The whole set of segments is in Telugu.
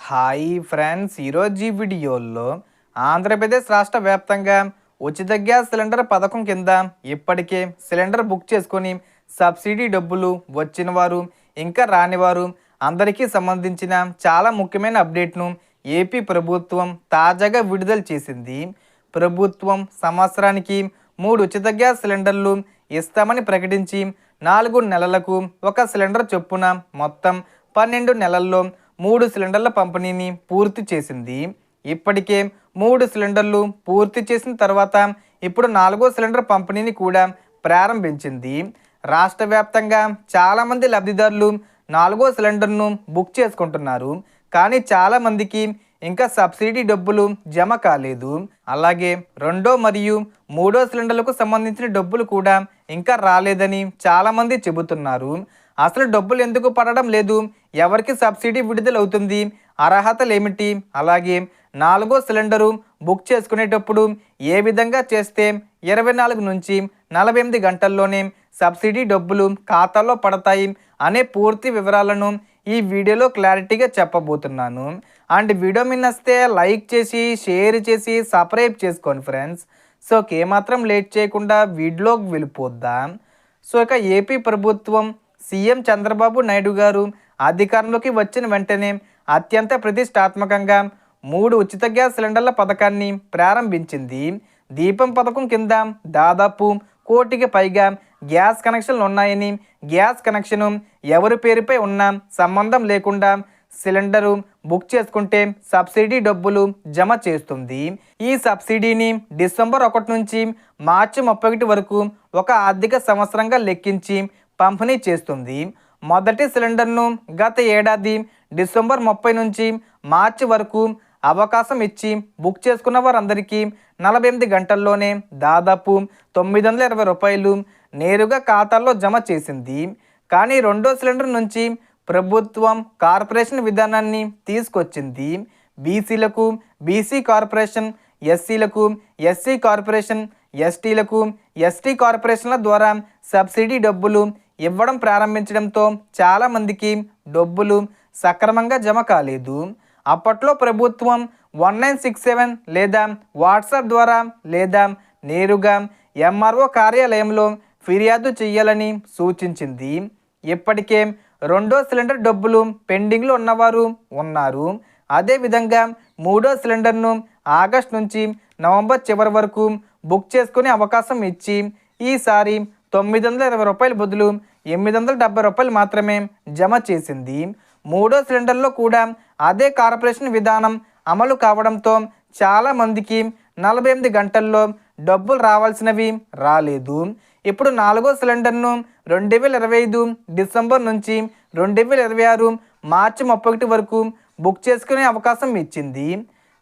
హాయ్ ఫ్రెండ్స్, ఈరోజు ఈ వీడియోలో ఆంధ్రప్రదేశ్ రాష్ట్ర వ్యాప్తంగా ఉచిత గ్యాస్ సిలిండర్ పథకం కింద ఇప్పటికే సిలిండర్ బుక్ చేసుకొని సబ్సిడీ డబ్బులు వచ్చిన వారు ఇంకా రానివారు అందరికీ సంబంధించిన చాలా ముఖ్యమైన అప్డేట్ను ఏపీ ప్రభుత్వం తాజాగా విడుదల చేసింది. ప్రభుత్వం సంవత్సరానికి 3 ఉచిత గ్యాస్ సిలిండర్లు ఇస్తామని ప్రకటించి 4 నెలలకు ఒక సిలిండర్ చొప్పున మొత్తం 12 నెలల్లో 3 సిలిండర్ల పంపిణీని పూర్తి చేసింది. ఇప్పటికే 3 సిలిండర్లు పూర్తి చేసిన తర్వాత ఇప్పుడు 4వ సిలిండర్ పంపిణీని కూడా ప్రారంభించింది. రాష్ట్ర వ్యాప్తంగా చాలామంది లబ్ధిదారులు 4వ సిలిండర్ను బుక్ చేసుకుంటున్నారు. కానీ చాలామందికి ఇంకా సబ్సిడీ డబ్బులు జమ కాలేదు. అలాగే 2వ మరియు 3వ సిలిండర్లకు సంబంధించిన డబ్బులు కూడా ఇంకా రాలేదని చాలామంది చెబుతున్నారు. అసలు డబ్బులు ఎందుకు పడడం లేదు, ఎవరికి సబ్సిడీ విడుదలవుతుంది, అర్హతలు ఏమిటి, అలాగే 4వ సిలిండరు బుక్ చేసుకునేటప్పుడు ఏ విధంగా చేస్తే 24 నుంచి 48 గంటల్లోనే సబ్సిడీ డబ్బులు ఖాతాలో పడతాయి అనే పూర్తి వివరాలను ఈ వీడియోలో క్లారిటీగా చెప్పబోతున్నాను. అండ్ వీడియో మీద నచ్చితే లైక్ చేసి షేర్ చేసి సబ్స్క్రైబ్ చేసుకోండి ఫ్రెండ్స్. సో ఏమాత్రం లేట్ చేయకుండా వీడియోకి వెళ్ళిపోద్దాం. సో ఇక ఏపీ ప్రభుత్వం సీఎం చంద్రబాబు నాయుడు గారు అధికారంలోకి వచ్చిన వెంటనే అత్యంత ప్రతిష్టాత్మకంగా 3 ఉచిత గ్యాస్ సిలిండర్ల పథకాన్ని ప్రారంభించింది. దీపం పథకం కింద దాదాపు 1 కోటికి పైగా గ్యాస్ కనెక్షన్లు ఉన్నాయని, గ్యాస్ కనెక్షను ఎవరి పేరుపై ఉన్నా సంబంధం లేకుండా సిలిండరు బుక్ చేసుకుంటే సబ్సిడీ డబ్బులు జమ చేస్తుంది. ఈ సబ్సిడీని డిసెంబర్ 1 నుంచి మార్చి 31 వరకు ఒక ఆర్థిక సంవత్సరంగా లెక్కించి పంపిణీ చేస్తుంది. మొదటి సిలిండర్ను గత ఏడాది డిసెంబర్ 30 నుంచి మార్చి వరకు అవకాశం ఇచ్చి బుక్ చేసుకున్న వారందరికీ 48 గంటల్లోనే దాదాపు 920 రూపాయలు నేరుగా ఖాతాల్లో జమ చేసింది. కానీ 2వ సిలిండర్ నుంచి ప్రభుత్వం కార్పొరేషన్ విధానాన్ని తీసుకొచ్చింది. బీసీలకు బీసీ కార్పొరేషన్, ఎస్సీలకు ఎస్సీ కార్పొరేషన్, ఎస్టీలకు ఎస్టీ కార్పొరేషన్ల ద్వారా సబ్సిడీ డబ్బులు ఇవ్వడం ప్రారంభించడంతో చాలామందికి డబ్బులు సక్రమంగా జమ కాలేదు. అప్పట్లో ప్రభుత్వం 1967 లేదా వాట్సాప్ ద్వారా లేదా నేరుగా ఎంఆర్ఓ కార్యాలయంలో ఫిర్యాదు చేయాలని సూచించింది. ఇప్పటికే 2వ సిలిండర్ డబ్బులు పెండింగ్లో ఉన్నవారు ఉన్నారు. అదేవిధంగా 3వ సిలిండర్ను ఆగస్టు నుంచి నవంబర్ చివరి వరకు బుక్ చేసుకునే అవకాశం ఇచ్చి ఈసారి 920 రూపాయల బదులు 870 రూపాయలు మాత్రమే జమ చేసింది. 3వ సిలిండర్లో కూడా అదే కార్పొరేషన్ విధానం అమలు కావడంతో చాలామందికి 48 గంటల్లో డబ్బులు రావాల్సినవి రాలేదు. ఇప్పుడు 4వ సిలిండర్ను 2025 డిసెంబర్ నుంచి 2026 మార్చి 31 వరకు బుక్ చేసుకునే అవకాశం ఇచ్చింది.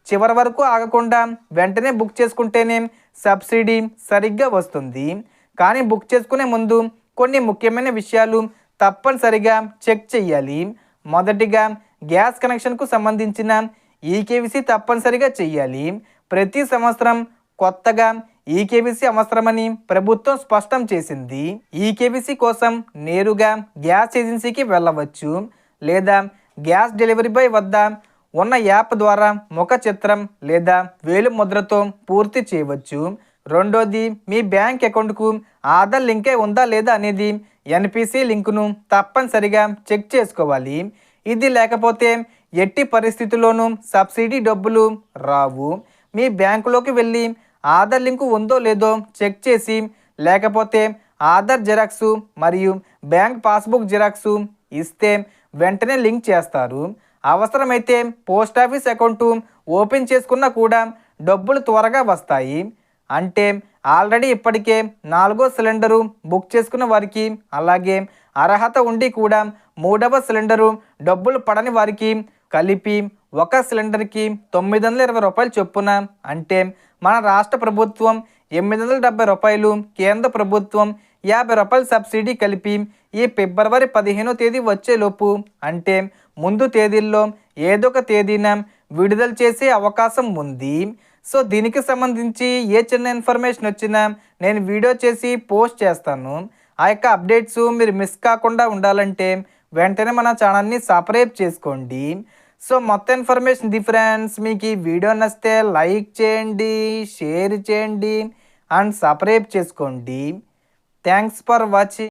చివరి వరకు ఆగకుండా వెంటనే బుక్ చేసుకుంటేనే సబ్సిడీ సరిగ్గా వస్తుంది. కానీ బుక్ చేసుకునే ముందు కొన్ని ముఖ్యమైన విషయాలు తప్పనిసరిగా చెక్ చేయాలి. మొదటిగా గ్యాస్ కనెక్షన్కు సంబంధించిన ఈకేవీసీ తప్పనిసరిగా చేయాలి. ప్రతి సంవత్సరం కొత్తగా ఈకేవీసీ అవసరమని ప్రభుత్వం స్పష్టం చేసింది. ఈకేవీసీ కోసం నేరుగా గ్యాస్ ఏజెన్సీకి వెళ్ళవచ్చు లేదా గ్యాస్ డెలివరీ బాయ్ వద్ద ఉన్న యాప్ ద్వారా ముఖ చిత్రం లేదా వేలు ముద్రతో పూర్తి చేయవచ్చు. రెండోది, మీ బ్యాంక్ అకౌంట్కు ఆధార్ లింకే ఉందా లేదా అనేది ఎన్పిసి లింకును తప్పనిసరిగా చెక్ చేసుకోవాలి. ఇది లేకపోతే ఎట్టి పరిస్థితుల్లోనూ సబ్సిడీ డబ్బులు రావు. మీ బ్యాంకులోకి వెళ్ళి ఆధార్ లింకు ఉందో లేదో చెక్ చేసి, లేకపోతే ఆధార్ జిరాక్సు మరియు బ్యాంక్ పాస్బుక్ జిరాక్సు ఇస్తే వెంటనే లింక్ చేస్తారు. అవసరమైతే పోస్ట్ ఆఫీస్ అకౌంటు ఓపెన్ చేసుకున్నా కూడా డబ్బులు త్వరగా వస్తాయి. అంటే ఆల్రెడీ ఇప్పటికే 4వ సిలిండరు బుక్ చేసుకున్న వారికి, అలాగే అర్హత ఉండి కూడా 3వ సిలిండరు డబ్బులు పడని వారికి కలిపి ఒక సిలిండర్కి 920 రూపాయలు చొప్పున, అంటే మన రాష్ట్ర ప్రభుత్వం 870 రూపాయలు, కేంద్ర ప్రభుత్వం 50 రూపాయలు సబ్సిడీ కలిపి ఈ ఫిబ్రవరి 15వ తేదీ వచ్చేలోపు, అంటే ముందు తేదీల్లో ఏదో ఒక తేదీన విడుదల చేసే అవకాశం ఉంది. సో దీనికి సంబంధించి ఏ చిన్న ఇన్ఫర్మేషన్ వచ్చినా నేను వీడియో చేసి పోస్ట్ చేస్తాను. ఆ యొక్క అప్డేట్స్ మీరు మిస్ కాకుండా ఉండాలంటే వెంటనే మన ఛానల్ని సబ్స్క్రైబ్ చేసుకోండి. సో మొత్తం ఇన్ఫర్మేషన్ ఇది ఫ్రెండ్స్. మీకు ఈ వీడియో నచ్చితే లైక్ చేయండి, షేర్ చేయండి అండ్ సబ్స్క్రైబ్ చేసుకోండి. Thanks for watching.